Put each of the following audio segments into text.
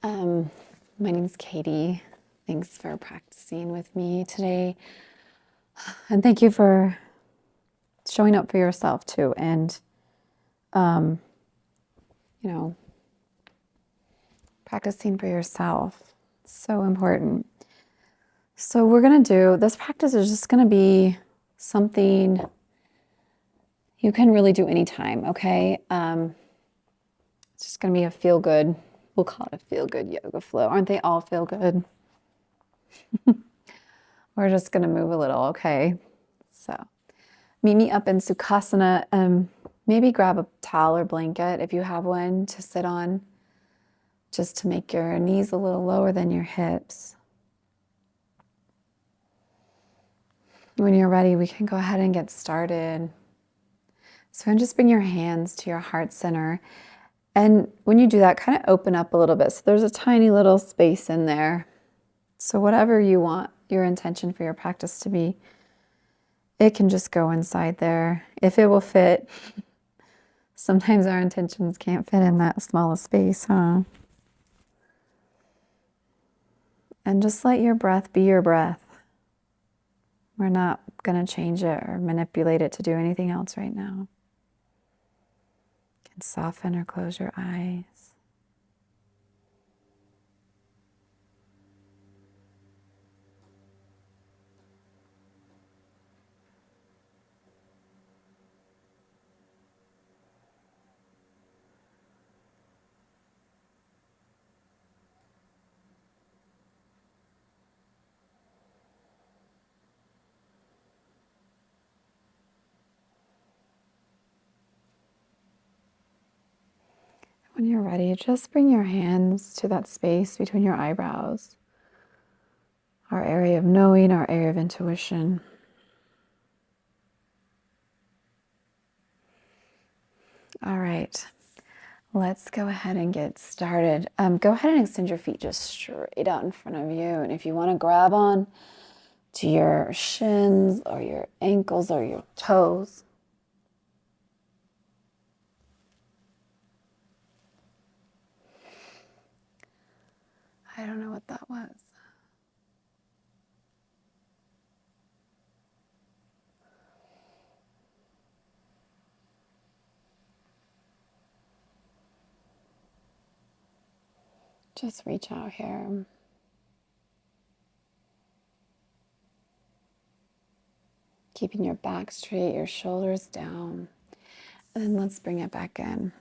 My name is Katie. Thanks for practicing with me today. And thank you for showing up for yourself too. And, practicing for yourself. So important. So we're going to do, this practice is just going to be something you can really do anytime, okay? It's just going to be a feel good, we'll call it a feel good yoga flow. Aren't they all feel good? We're just going to move a little, okay? So meet me up in Sukhasana. Maybe grab a towel or blanket if you have one to sit on, just to make your knees a little lower than your hips. When you're ready, we can go ahead and get started. So just bring your hands to your heart center. And when you do that, kind of open up a little bit. So there's a tiny little space in there. So whatever you want your intention for your practice to be, it can just go inside there. If it will fit. Sometimes our intentions can't fit in that small space, huh? And just let your breath be your breath. We're not going to change it or manipulate it to do anything else right now. You can soften or close your eyes. When you're ready, just bring your hands to that space between your eyebrows, our area of knowing, our area of intuition. All right, let's go ahead and get started. Go ahead and extend your feet just straight out in front of you. And if you want to grab on to your shins or your ankles or your toes, I don't know what that was. Just reach out here. Keeping your back straight, your shoulders down. And then let's bring it back in.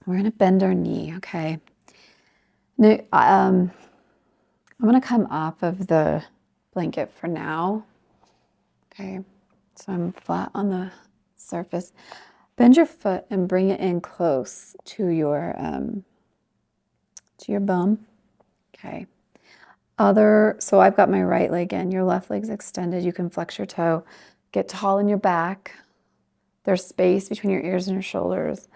We're going to bend our knee, okay? Now, I'm going to come off of the blanket for now. Okay, so I'm flat on the surface. Bend your foot and bring it in close to your bum. Okay. So I've got my right leg in, your left leg's extended. You can flex your toe, get tall in your back. There's space between your ears and your shoulders.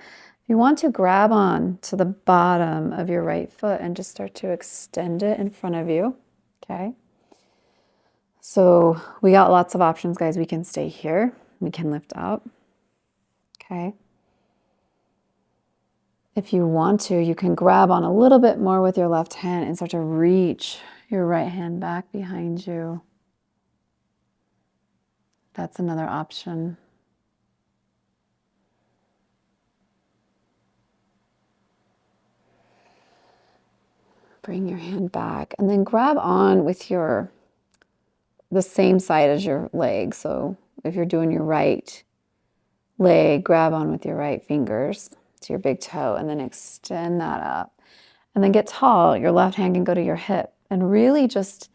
If you want to, grab on to the bottom of your right foot and just start to extend it in front of you. Okay. So we got lots of options, guys. We can stay here. We can lift up. Okay. If you want to, you can grab on a little bit more with your left hand and start to reach your right hand back behind you. That's another option. Bring your hand back and then grab on with the same side as your leg. So if you're doing your right leg, grab on with your right fingers to your big toe and then extend that up. And then get tall. Your left hand can go to your hip and really just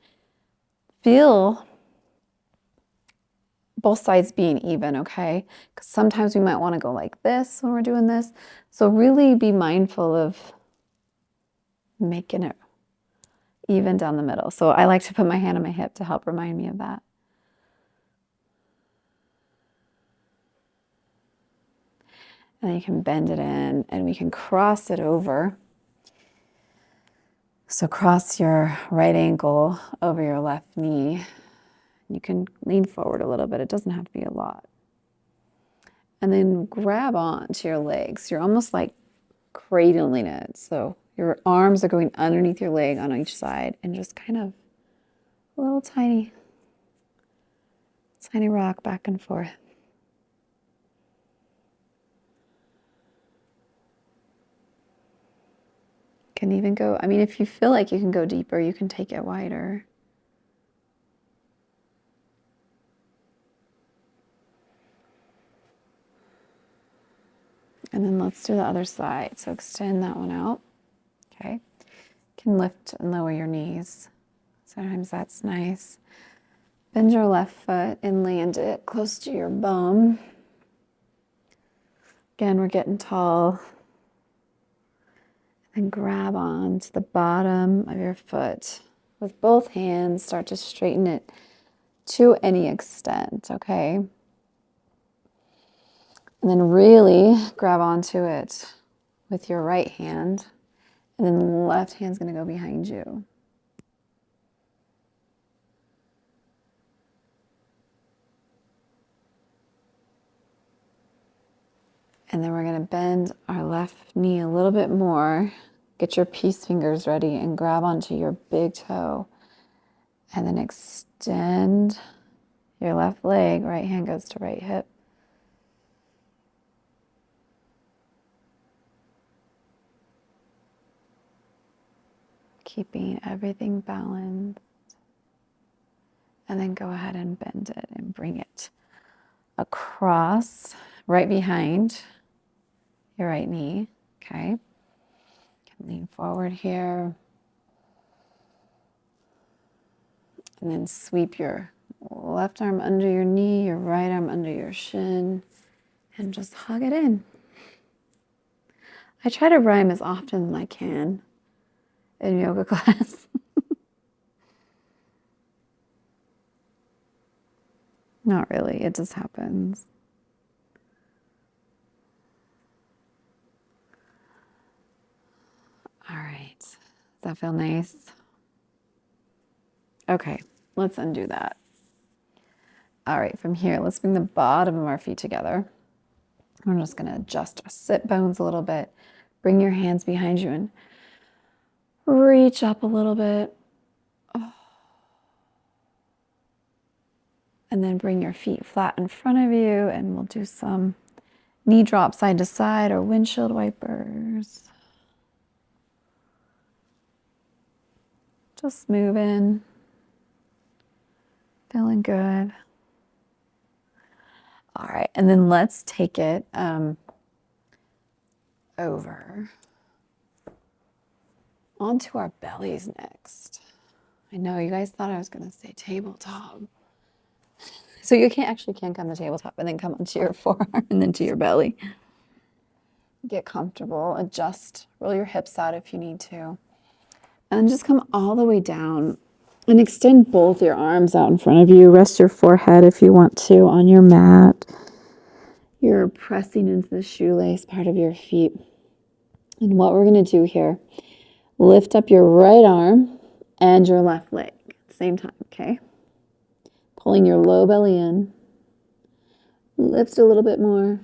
feel both sides being even, okay? Because sometimes we might want to go like this when we're doing this. So really be mindful of making it even down the middle. So I like to put my hand on my hip to help remind me of that. And then you can bend it in and we can cross it over. So cross your right ankle over your left knee. You can lean forward a little bit. It doesn't have to be a lot. And then grab on to your legs. You're almost like cradling it. So Your arms are going underneath your leg on each side and just kind of a little tiny rock back and forth. Can even go, I mean, if you feel like you can go deeper, you can take it wider. And then let's do the other side. So extend that one out. Okay. You can lift and lower your knees. Sometimes that's nice. Bend your left foot and land it close to your bum. Again, we're getting tall. And grab on to the bottom of your foot. With both hands, start to straighten it to any extent, okay? And then really grab onto it with your right hand. And then the left hand's going to go behind you. And then we're going to bend our left knee a little bit more. Get your peace fingers ready and grab onto your big toe. And then extend your left leg. Right hand goes to right hip. Keeping everything balanced. And then go ahead and bend it and bring it across right behind your right knee. Okay. Can lean forward here. And then sweep your left arm under your knee, your right arm under your shin, and just hug it in. I try to rhyme as often as I can in yoga class. Not really, it just happens. All right, does that feel nice? Okay, let's undo that. All right, from here, let's bring the bottom of our feet together. We're just gonna adjust our sit bones a little bit. Bring your hands behind you and reach up a little bit. And then bring your feet flat in front of you, and we'll do some knee drop side to side or windshield wipers. Just moving, feeling good. All right, and then let's take it over onto our bellies next. I know you guys thought I was going to say tabletop. So you can't come to tabletop and then come onto your forearm and then to your belly. Get comfortable, adjust, roll your hips out if you need to. And just come all the way down and extend both your arms out in front of you. Rest your forehead if you want to on your mat. You're pressing into the shoelace part of your feet. And what we're going to do here, lift up your right arm and your left leg at the same time, okay? Pulling your low belly in. Lift a little bit more.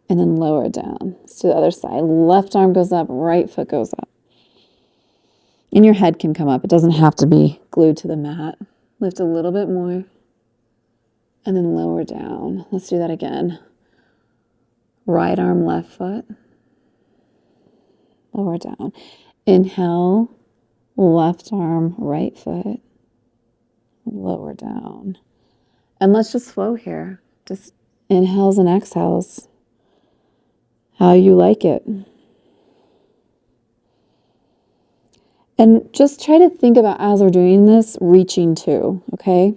And then lower it down. Let's do the other side. Left arm goes up, right foot goes up. And your head can come up. It doesn't have to be glued to the mat. Lift a little bit more. And then lower down. Let's do that again. Right arm, left foot. Lower down. Inhale, left arm, right foot. Lower down. And let's just flow here. Just inhales and exhales. How you like it. And just try to think about, as we're doing this, reaching too, okay?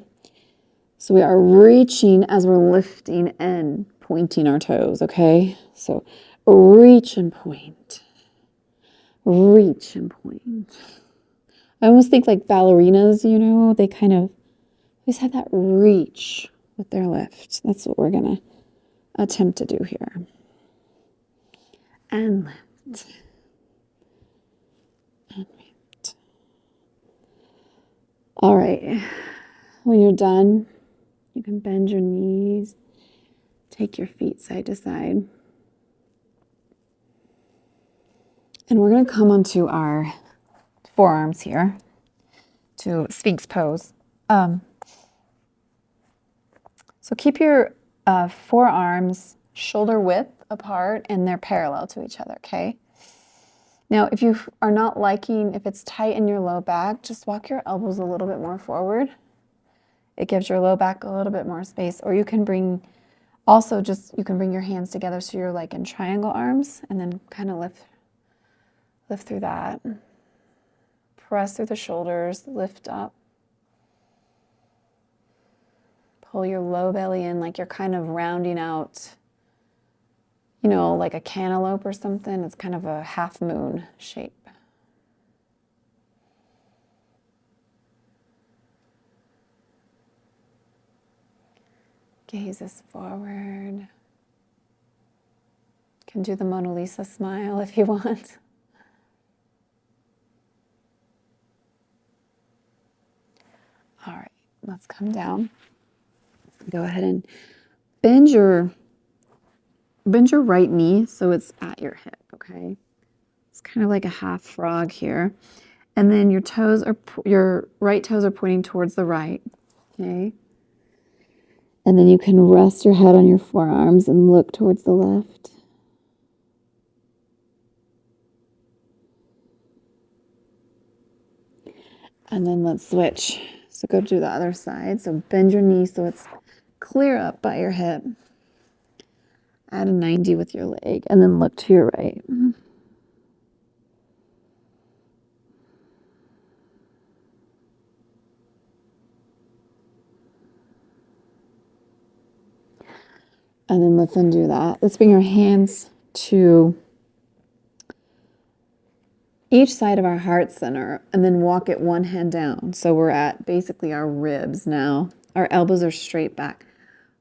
So we are reaching as we're lifting and pointing our toes, okay? So reach and point. Reach and point. I almost think like ballerinas, you know, they kind of always have that reach with their lift. That's what we're going to attempt to do here. And lift. And lift. All right. When you're done, you can bend your knees. Take your feet side to side. And we're going to come onto our forearms here to Sphinx pose. So keep your forearms shoulder width apart and they're parallel to each other, okay? Now, if you are not liking, if it's tight in your low back, just walk your elbows a little bit more forward. It gives your low back a little bit more space. Or you can bring, also just, you can bring your hands together so you're like in triangle arms and then kind of lift through that. Press through the shoulders, lift up. Pull your low belly in like you're kind of rounding out, you know, like a cantaloupe or something. It's kind of a half moon shape. Gazes forward. You can do the Mona Lisa smile if you want. All right, let's come down. Go ahead and bend your right knee so it's at your hip, okay? It's kind of like a half frog here. And then your right toes are pointing towards the right, okay? And then you can rest your head on your forearms and look towards the left. And then let's switch. So go to the other side. So bend your knee so it's clear up by your hip. Add a 90 with your leg and then look to your right. And then let's undo that. Let's bring our hands to each side of our heart center and then walk it one hand down. So we're at basically our ribs now. Our elbows are straight back.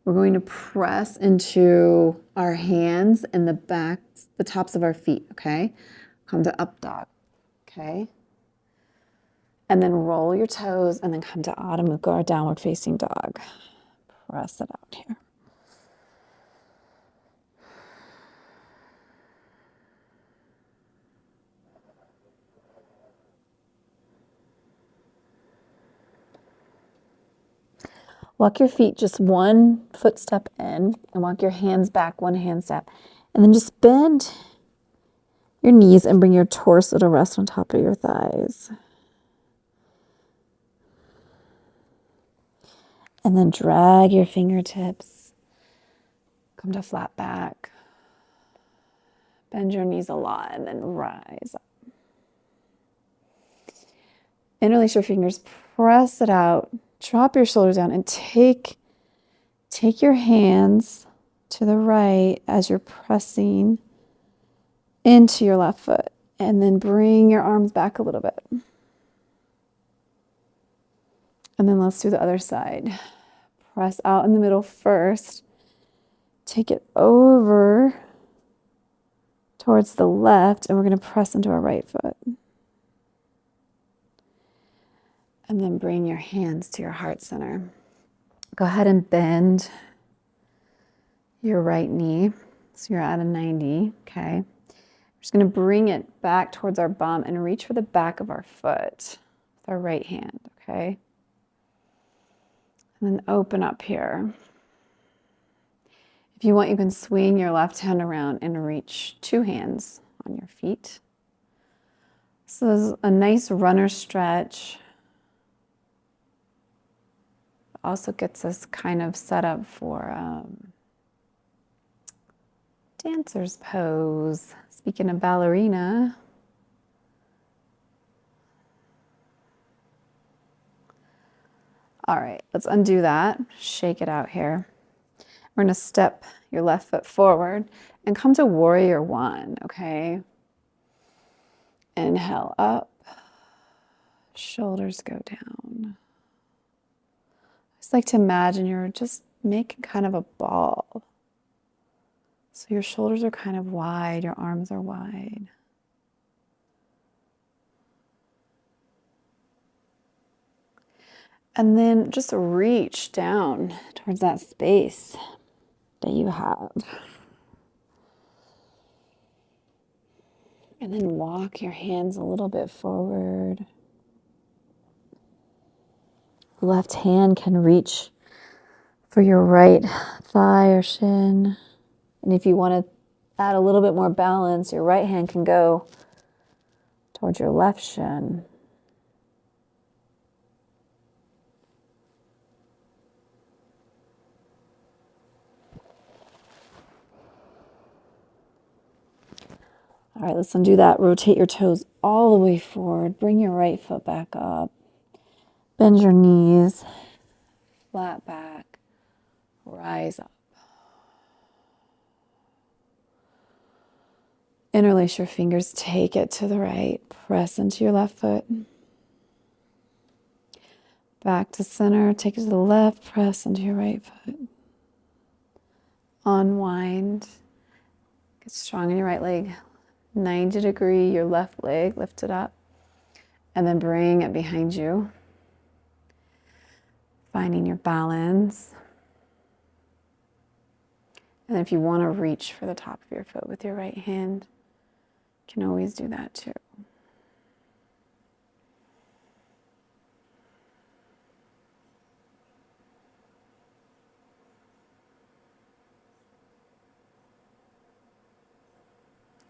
We're going to press into our hands and the tops of our feet, okay? Come to up dog, okay? And then roll your toes and then come to Adho Mukha, or downward facing dog. Press it out here. Walk your feet just one footstep in and walk your hands back one hand step. And then just bend your knees and bring your torso to rest on top of your thighs. And then drag your fingertips. Come to flat back. Bend your knees a lot and then rise up. Interlace your fingers, press it out. Drop your shoulders down and take your hands to the right as you're pressing into your left foot. And then bring your arms back a little bit. And then let's do the other side. Press out in the middle first. Take it over towards the left, and we're going to press into our right foot. And then bring your hands to your heart center. Go ahead and bend your right knee. So you're at a 90, okay? We're just going to bring it back towards our bum and reach for the back of our foot with our right hand, okay? And then open up here. If you want, you can swing your left hand around and reach two hands on your feet. So this is a nice runner stretch. Also gets us kind of set up for dancer's pose. Speaking of ballerina. All right, let's undo that. Shake it out here. We're going to step your left foot forward and come to warrior one, okay? Inhale up. Shoulders go down. I just like to imagine you're just making kind of a ball. So your shoulders are kind of wide, your arms are wide. And then just reach down towards that space that you have. And then walk your hands a little bit forward. Left hand can reach for your right thigh or shin. And if you want to add a little bit more balance, your right hand can go towards your left shin. All right, let's undo that. Rotate your toes all the way forward. Bring your right foot back up. Bend your knees. Flat back. Rise up. Interlace your fingers. Take it to the right. Press into your left foot. Back to center. Take it to the left. Press into your right foot. Unwind. Get strong in your right leg. 90 degree, your left leg, lift it up. And then bring it behind you. Finding your balance. And if you want to reach for the top of your foot with your right hand, you can always do that too.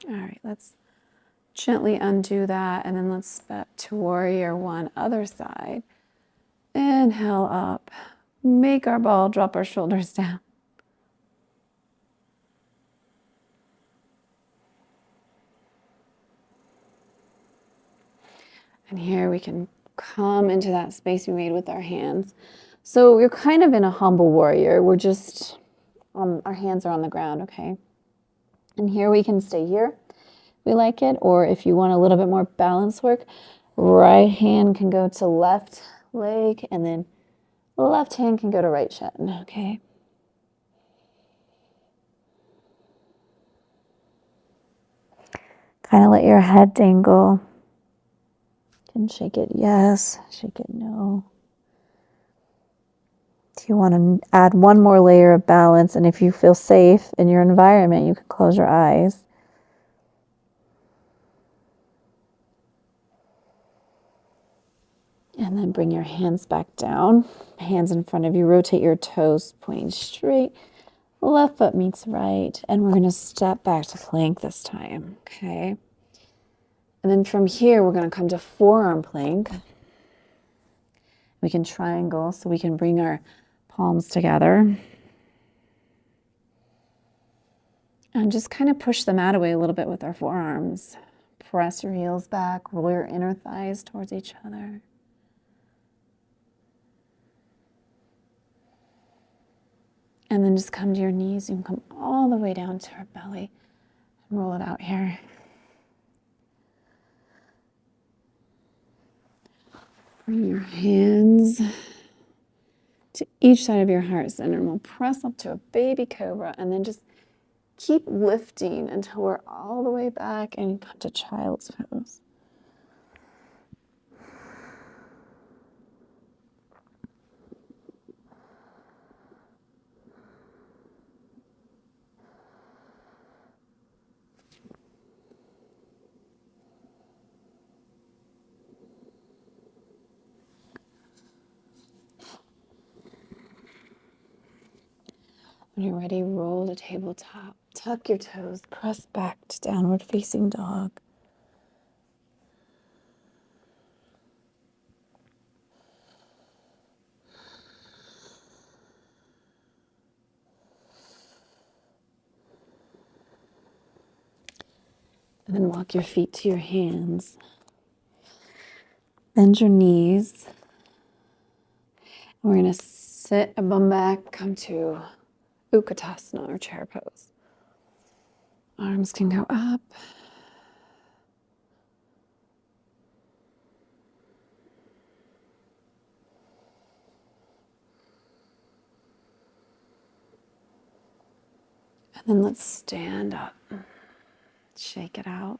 All right, let's gently undo that, and then let's step to warrior one, other side. Inhale up, make our ball, drop our shoulders down. And here we can come into that space we made with our hands. So we're kind of in a humble warrior. We're just, our hands are on the ground, okay? And here we can stay here. We like it, or if you want a little bit more balance work, right hand can go to left leg, and then left hand can go to right shin, okay? Kind of let your head dangle. You can shake it yes, shake it no. If you want to add one more layer of balance, and if you feel safe in your environment, you can close your eyes. And then bring your hands back down, hands in front of you, rotate your toes, pointing straight. Left foot meets right, and we're going to step back to plank this time, okay? And then from here, we're going to come to forearm plank. We can triangle, so we can bring our palms together. And just kind of push the mat away a little bit with our forearms. Press your heels back, roll your inner thighs towards each other. And then just come to your knees. You can come all the way down to our belly and roll it out here. Bring your hands to each side of your heart center, and we'll press up to a baby cobra, and then just keep lifting until we're all the way back and come to child's pose. When you're ready, roll to tabletop. Tuck your toes, press back to downward facing dog. And then walk your feet to your hands. Bend your knees. And we're going to sit a bum back, come to Utkatasana or chair pose. Arms can go up. And then let's stand up. Shake it out.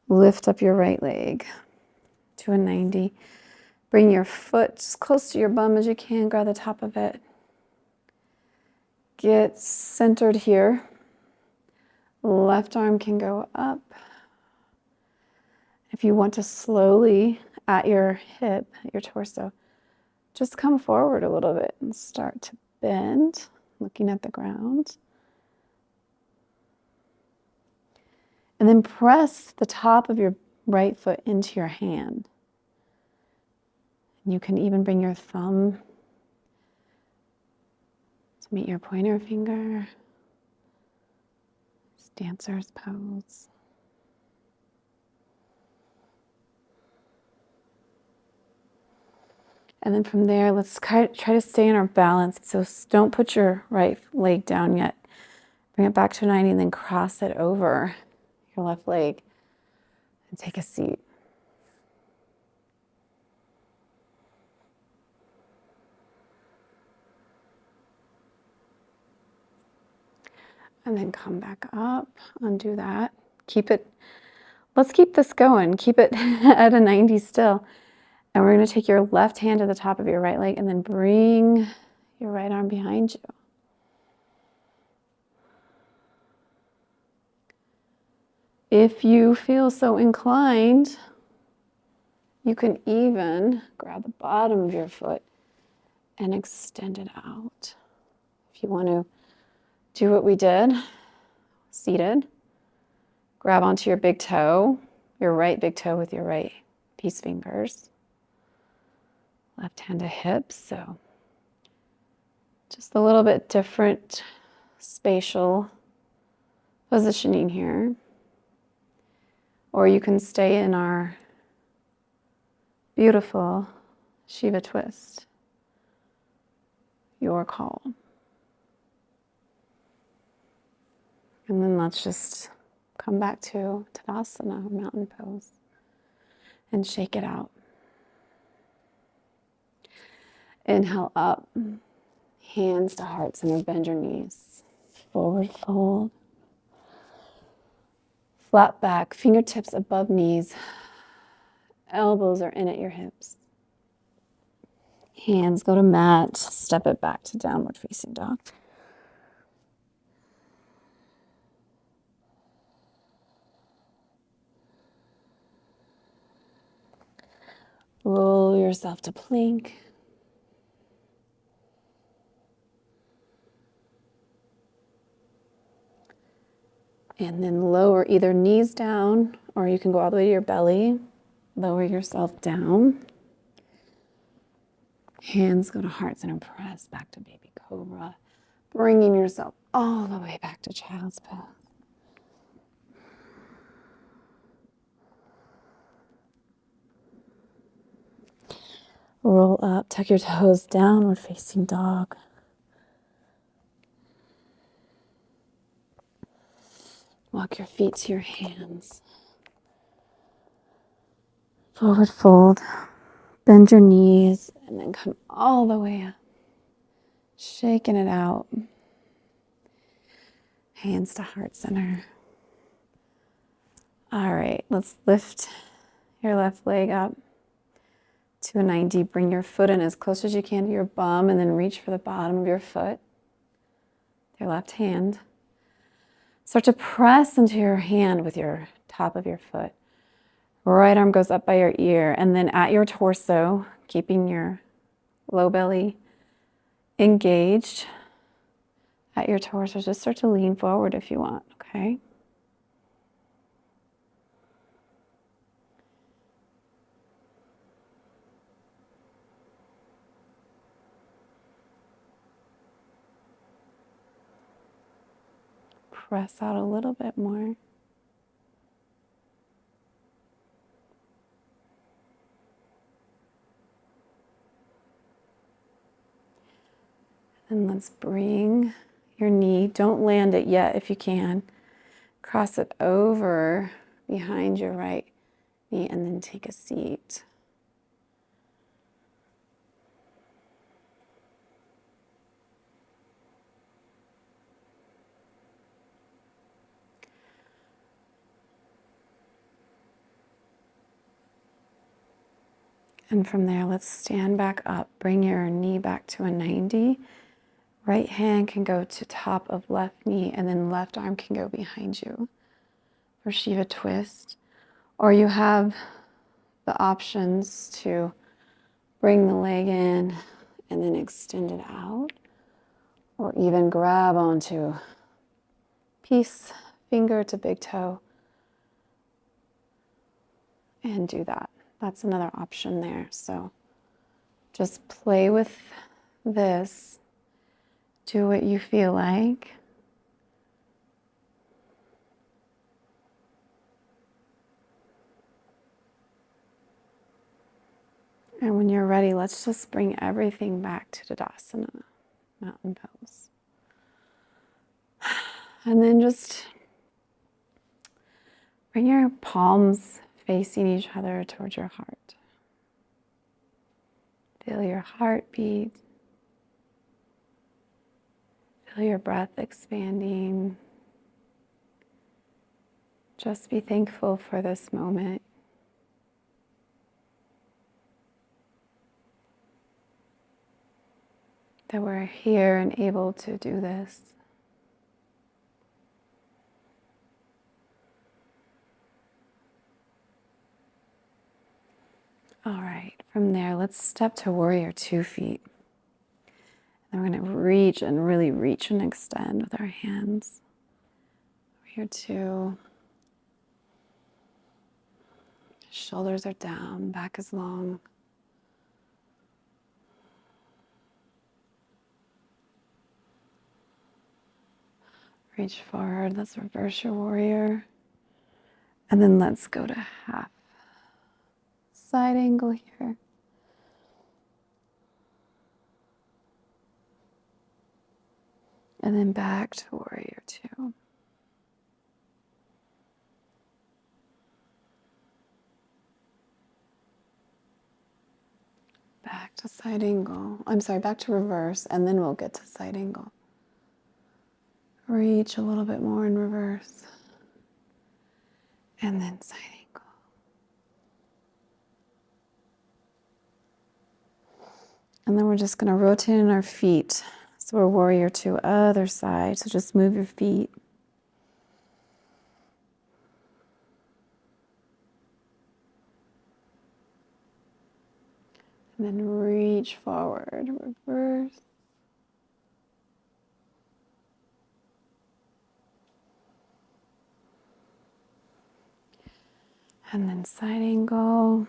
Lift up your right leg to a 90. Bring your foot as close to your bum as you can. Grab the top of it. Get centered here. Left arm can go up. If you want to slowly, at your hip, your torso, just come forward a little bit and start to bend, looking at the ground. And then press the top of your right foot into your hand. You can even bring your thumb to meet your pointer finger. It's dancer's pose. And then from there, let's try to stay in our balance. So don't put your right leg down yet. Bring it back to 90 and then cross it over your left leg and take a seat. And then come back up, undo that. Let's keep this going. Keep it at a 90 still. And we're going to take your left hand to the top of your right leg and then bring your right arm behind you. If you feel so inclined, you can even grab the bottom of your foot and extend it out. If you want to do what we did, seated, grab onto your big toe, your right big toe with your right peace fingers. Left hand to hips, so just a little bit different spatial positioning here. Or you can stay in our beautiful Shiva twist. Your call. And then let's just come back to Utkatasana, mountain pose, and shake it out. Inhale up, hands to heart center, bend your knees, forward fold. Flat back, fingertips above knees, elbows are in at your hips. Hands go to mat, step it back to downward facing dog. Roll yourself to plank. And then lower either knees down, or you can go all the way to your belly. Lower yourself down. Hands go to heart center, press back to baby cobra. Bringing yourself all the way back to child's pose. Roll up, tuck your toes, downward facing dog. Walk your feet to your hands. Forward fold. Bend your knees and then come all the way up. Shaking it out. Hands to heart center. All right, let's lift your left leg up to a 90. Bring your foot in as close as you can to your bum and then reach for the bottom of your foot. Your left hand. Start to press into your hand with your top of your foot. Right arm goes up by your ear, and then at your torso, keeping your low belly engaged at your torso. Just start to lean forward if you want, okay? Press out a little bit more. And let's bring your knee, don't land it yet if you can. Cross it over behind your right knee and then take a seat. And from there, let's stand back up. Bring your knee back to a 90. Right hand can go to top of left knee, and then left arm can go behind you for Shiva twist. Or you have the options to bring the leg in and then extend it out, or even grab onto peace finger to big toe and do that. That's another option there. So just play with this. Do what you feel like. And when you're ready, let's just bring everything back to Tadasana, mountain pose. And then just bring your palms facing each other towards your heart. Feel your heartbeat. Feel your breath expanding. Just be thankful for this moment. That we're here and able to do this. All right, from there, let's step to warrior 2 feet. And we're going to reach and really reach and extend with our hands. Warrior 2. Shoulders are down, back is long. Reach forward, let's reverse your warrior. And then let's go to half. Side angle here. And then back to warrior 2. Back to side angle. I'm sorry, back to reverse, and then we'll get to side angle. Reach a little bit more in reverse. And then side angle. And then we're just going to rotate in our feet. So we're warrior 2, other side. So just move your feet. And then reach forward, reverse. And then side angle.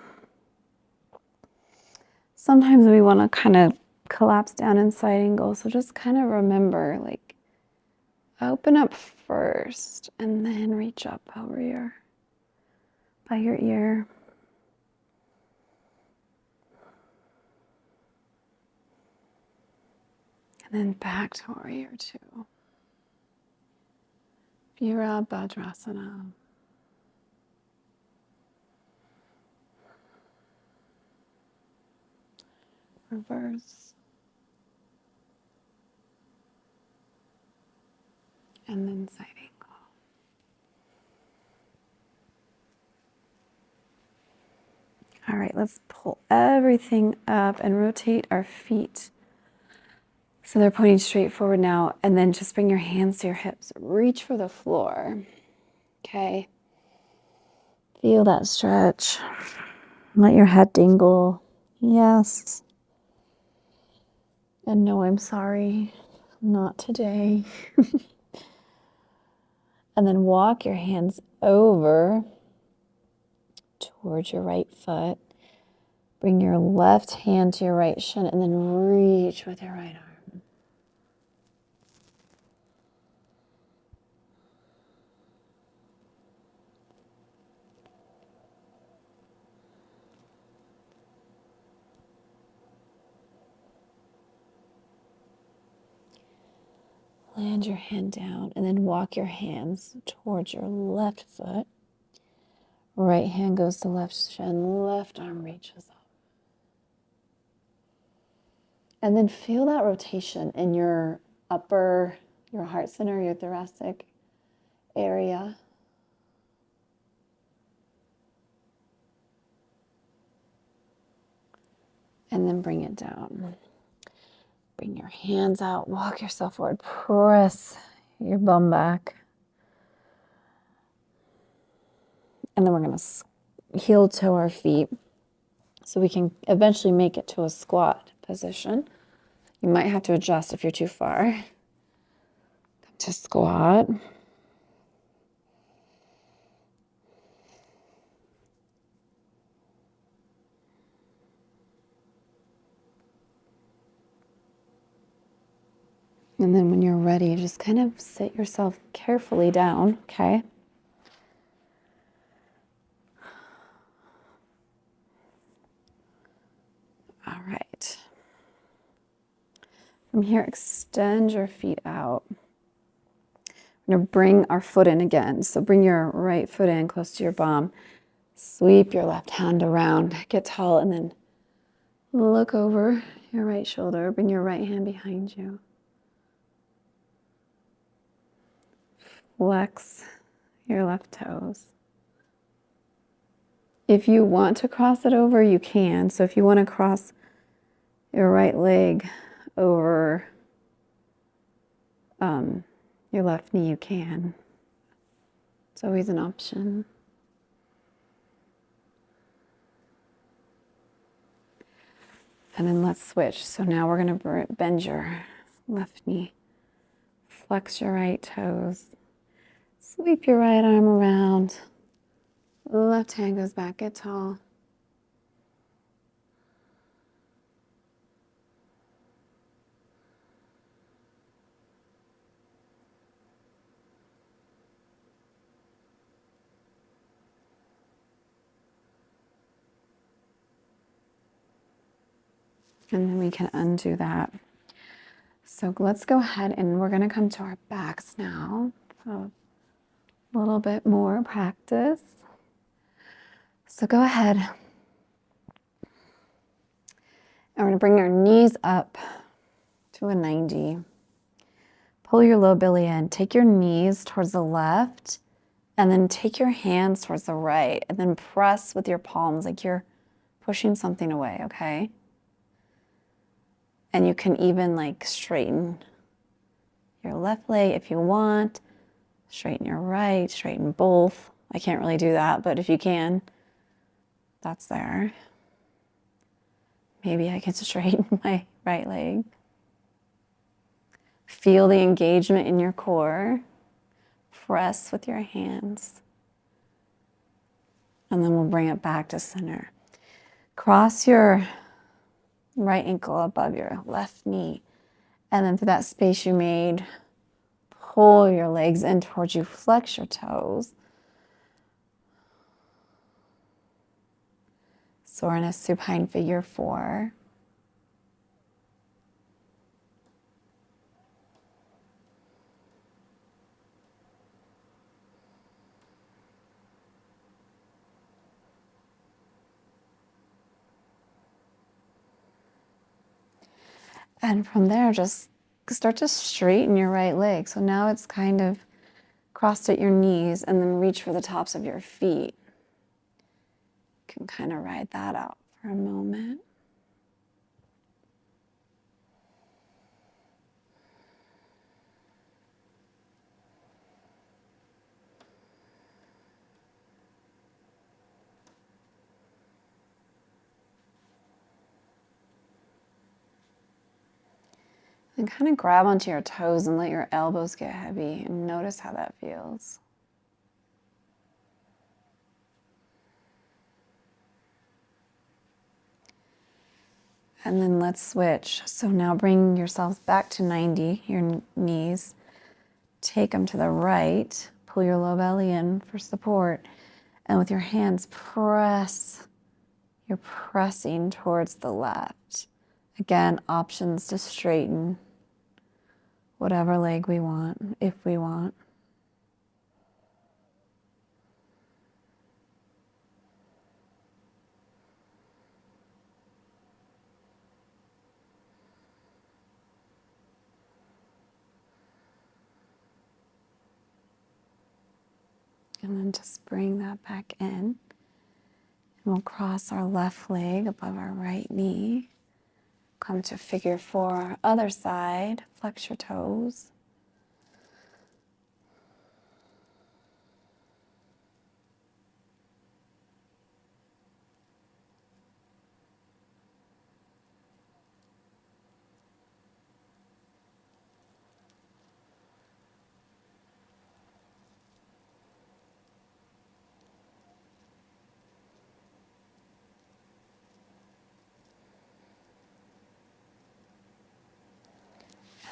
Sometimes we want to kind of collapse down in side angle. So just kind of remember, like, open up first and then reach up over by your ear. And then back to warrior 2. Virabhadrasana. Reverse. And then side angle. All right, let's pull everything up and rotate our feet. So they're pointing straight forward now, and then just bring your hands to your hips. Reach for the floor. Okay. Feel that stretch. Let your head dingle. Yes. And no, I'm sorry. Not today. And then walk your hands over towards your right foot. Bring your left hand to your right shin and then reach with your right arm. Land your hand down and then walk your hands towards your left foot. Right hand goes to left shin, left arm reaches up. And then feel that rotation in your your heart center, your thoracic area. And then bring it down. Bring your hands out, walk yourself forward, press your bum back. And then we're going to heel toe our feet so we can eventually make it to a squat position. You might have to adjust if you're too far. Come to squat. And then when you're ready, just kind of sit yourself carefully down, okay? All right. From here, extend your feet out. We're going to bring our foot in again. So bring your right foot in close to your bum. Sweep your left hand around. Get tall and then look over your right shoulder. Bring your right hand behind you. Flex your left toes. If you want to cross it over, you can. So if you want to cross your right leg over your left knee, you can. It's always an option. And then let's switch. So now we're going to bend your left knee. Flex your right toes. Sweep your right arm around. Left hand goes back, get tall. And then we can undo that. So let's go ahead and we're going to come to our backs now. So a little bit more practice. So go ahead. And we're going to bring your knees up to a 90. Pull your low belly in. Take your knees towards the left and then take your hands towards the right and then press with your palms like you're pushing something away, okay? And you can even like straighten your left leg if you want. Straighten your right, straighten both. I can't really do that, but if you can, that's there. Maybe I can straighten my right leg. Feel the engagement in your core. Press with your hands. And then we'll bring it back to center. Cross your right ankle above your left knee. And then through that space you made, pull your legs in towards you. Flex your toes. So we're in a supine figure 4. And from there, just start to straighten your right leg. So now it's kind of crossed at your knees and then reach for the tops of your feet. You can kind of ride that out for a moment. And kind of grab onto your toes and let your elbows get heavy and notice how that feels. And then let's switch. So now bring yourselves back to 90, your knees. Take them to the right. Pull your low belly in for support. And with your hands, press. You're pressing towards the left. Again, options to straighten whatever leg we want, if we want. And then just bring that back in. And we'll cross our left leg above our right knee. Come to figure four, other side. Flex your toes.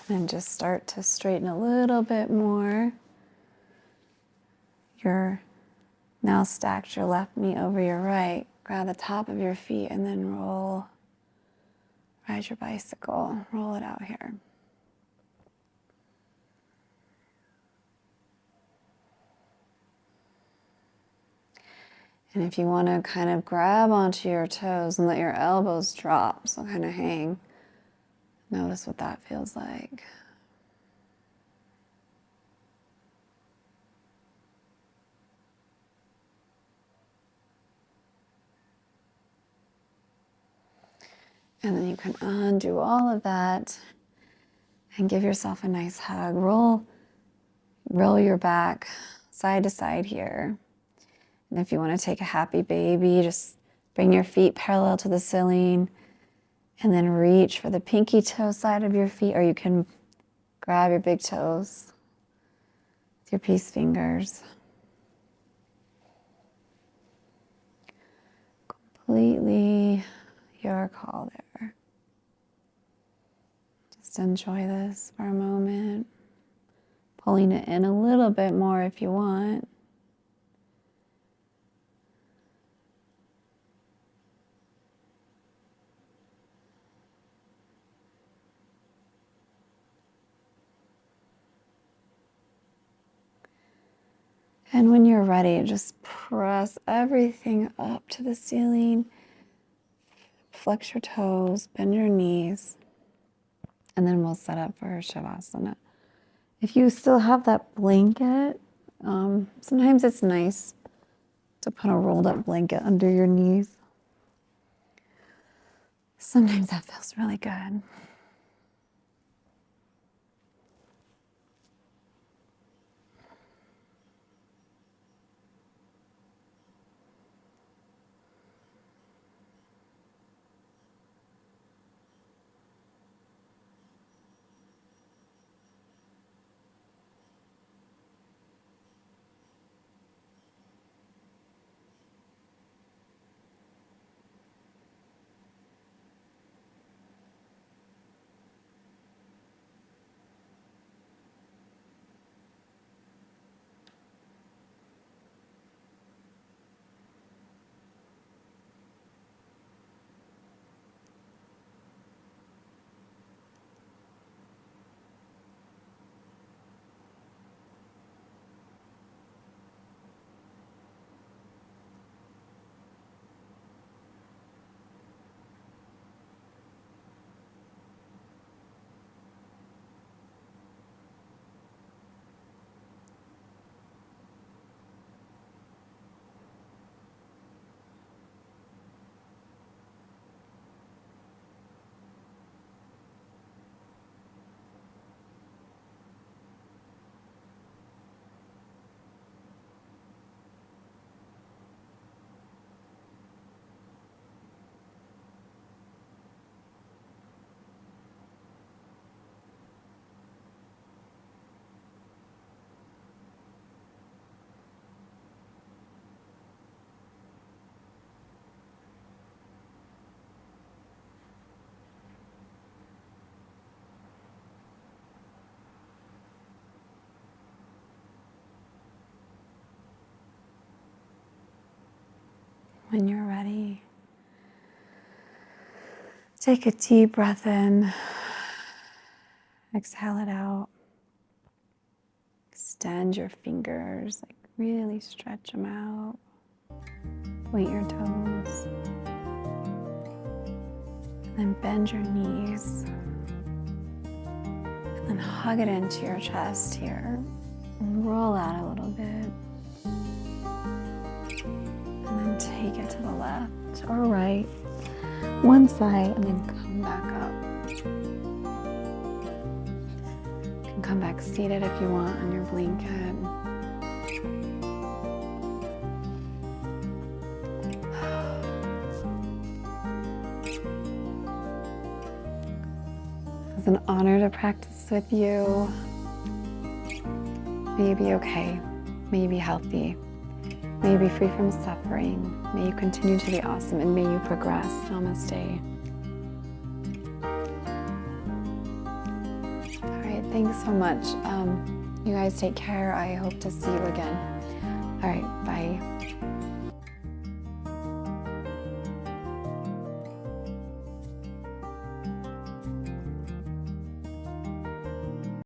And then just start to straighten a little bit more. You're now stacked your left knee over your right. Grab the top of your feet and then roll. Ride your bicycle. Roll it out here. And if you want to kind of grab onto your toes and let your elbows drop, so kind of hang, notice what that feels like. And then you can undo all of that and give yourself a nice hug. Roll your back side to side here. And if you want to take a happy baby, just bring your feet parallel to the ceiling and then reach for the pinky toe side of your feet, or you can grab your big toes with your peace fingers. Completely your call there. Just enjoy this for a moment. Pulling it in a little bit more if you want. And when you're ready, just press everything up to the ceiling. Flex your toes, bend your knees, and then we'll set up for Shavasana. If you still have that blanket, sometimes it's nice to put a rolled up blanket under your knees. Sometimes that feels really good. When you're ready, take a deep breath in, exhale it out. Extend your fingers, like really stretch them out. Point your toes. And then bend your knees. And then hug it into your chest here. And roll out a little bit. And then take take it to the left or right, one side, and then come back up. You can come back seated if you want on your blanket. It's an honor to practice with you. May you be okay. May you be healthy. May you be free from suffering. May you continue to be awesome, and may you progress. Namaste. All right, thanks so much. You guys take care. I hope to see you again. All right, bye.